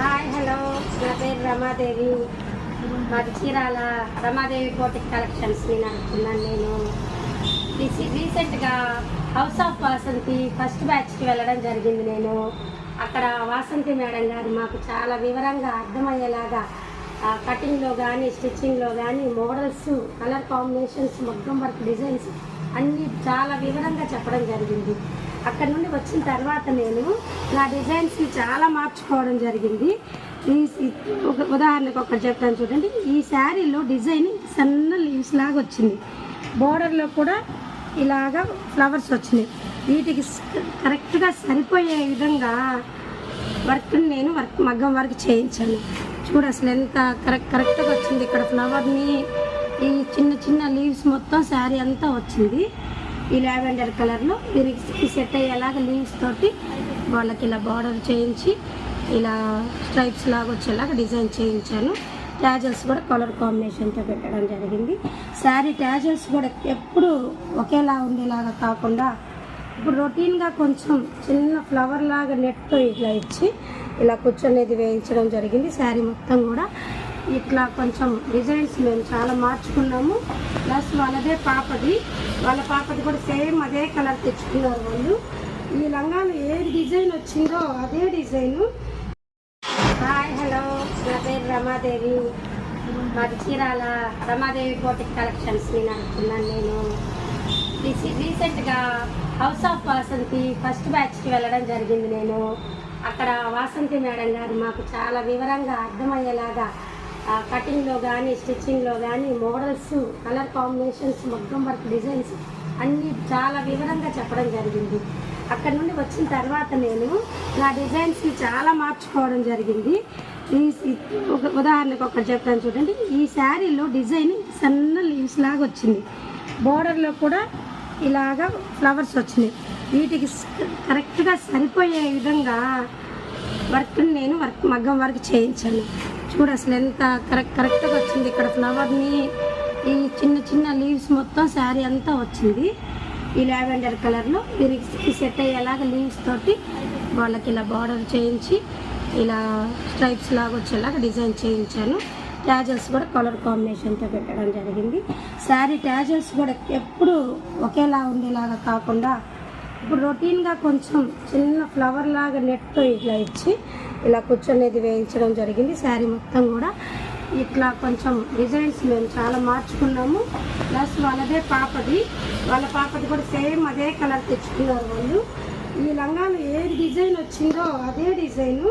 Hi hello, నా పేరు రమాదేవి. మాది చీరాల రమాదేవి కోటిక్ కలెక్షన్స్ నడుపుతున్నాను నేను. రీసెంట్గా హౌస్ ఆఫ్ వాసంతి ఫస్ట్ బ్యాచ్కి వెళ్ళడం జరిగింది. నేను అక్కడ వాసంతి మేడం గారు మాకు చాలా వివరంగా అర్థమయ్యేలాగా కటింగ్లో కానీ స్టిచ్చింగ్లో కానీ మోడల్స్, కలర్ కాంబినేషన్స్, మగ్గం వర్క్ డిజైన్స్ అన్నీ చాలా వివరంగా చెప్పడం జరిగింది. అక్కడ నుండి వచ్చిన తర్వాత నేను నా డిజైన్స్ని చాలా మార్చుకోవడం జరిగింది. ఉదాహరణకు ఒకటి చెప్తాను చూడండి. ఈ శారీలో డిజైన్ సన్న లీవ్స్ లాగా వచ్చింది, బోర్డర్లో కూడా ఇలాగా ఫ్లవర్స్ వచ్చినాయి. వీటికి కరెక్ట్గా సరిపోయే విధంగా వర్క్ని నేను మగ్గం వర్క్ చేయించాను. చూడు అసలు ఎంత కరెక్ట్గా వచ్చింది. ఇక్కడ ఫ్లవర్ని, ఈ చిన్న చిన్న లీవ్స్ మొత్తం శారీ అంతా వచ్చింది. ఈ లావెండర్ కలర్లో దీనికి సెట్ అయ్యేలాగా లీవ్స్ తోటి వాళ్ళకి ఇలా బార్డర్ చేయించి ఇలా స్ట్రైప్స్ లాగా వచ్చేలాగా డిజైన్ చేయించాను. ట్యాజల్స్ కూడా కలర్ కాంబినేషన్తో పెట్టడం జరిగింది. శారీ ట్యాజల్స్ కూడా ఎప్పుడు ఒకేలా ఉండేలాగా కాకుండా ఇప్పుడు రొటీన్గా కొంచెం చిన్న ఫ్లవర్ లాగా నెట్తో ఇట్లా ఇచ్చి ఇలా కూర్చొనేది వేయించడం జరిగింది. శారీ మొత్తం కూడా ఇట్లా కొంచెం డిజైన్స్ మేము చాలా మార్చుకున్నాము. ప్లస్ వాళ్ళ పాపది కూడా సేమ్ అదే కలర్ తెచ్చుకున్నారు వాళ్ళు. ఈ లంగాలు ఏ డిజైన్ వచ్చిందో అదే డిజైను. హాయ్ హలో, నా పేరు రమాదేవి. మాది చీరాల రమాదేవి కోటిక్ కలెక్షన్స్ నడుపుతున్నాను నేను. రీసెంట్గా హౌస్ ఆఫ్ వాసంతి ఫస్ట్ బ్యాచ్కి వెళ్ళడం జరిగింది. నేను అక్కడ వాసంతి మేడం గారు మాకు చాలా వివరంగా అర్థమయ్యేలాగా కటింగ్లో కానీ స్టిచ్చింగ్లో కానీ మోడల్స్, కలర్ కాంబినేషన్స్, మగ్గం వర్క్ డిజైన్స్ అన్నీ చాలా వివరంగా చెప్పడం జరిగింది. అక్కడ నుండి వచ్చిన తర్వాత నేను నా డిజైన్స్ని చాలా మార్చుకోవడం జరిగింది. ఉదాహరణకు ఒకటి చెప్తాను చూడండి. ఈ శారీలో డిజైన్ సన్న లీవ్స్ లాగా వచ్చింది, బోర్డర్లో కూడా ఇలాగా ఫ్లవర్స్ వచ్చినాయి. వీటికి కరెక్ట్గా సరిపోయే విధంగా వర్క్ని నేను మగ్గం వర్క్ చేయించాను. చూడు అసలు ఎంత కరెక్ట్గా వచ్చింది. ఇక్కడ ఫ్లవర్ని, ఈ చిన్న చిన్న లీవ్స్ మొత్తం శారీ అంతా వచ్చింది. ఈ లావెండర్ కలర్లో దీనికి సెట్ అయ్యేలాగా లీవ్స్ తోటి వాళ్ళకి ఇలా బార్డర్ చేయించి ఇలా స్ట్రైప్స్ లాగా వచ్చేలాగా డిజైన్ చేయించాను. ట్యాజల్స్ కూడా కలర్ కాంబినేషన్తో పెట్టడం జరిగింది. శారీ ట్యాజల్స్ కూడా ఎప్పుడు ఒకేలా ఉండేలాగా కాకుండా ఇప్పుడు రొటీన్గా కొంచెం చిన్న ఫ్లవర్ లాగా నెట్తో ఇట్లా ఇచ్చి ఇలా కూర్చొనేది వేయించడం జరిగింది. శారీ మొత్తం కూడా ఇట్లా కొంచెం డిజైన్స్ మేము చాలా మార్చుకున్నాము. ప్లస్ వాళ్ళ పాపది కూడా సేమ్ అదే కలర్ తెచ్చుకున్నారు వాళ్ళు. ఈ లంగాలు ఏ డిజైన్ వచ్చిందో అదే డిజైను.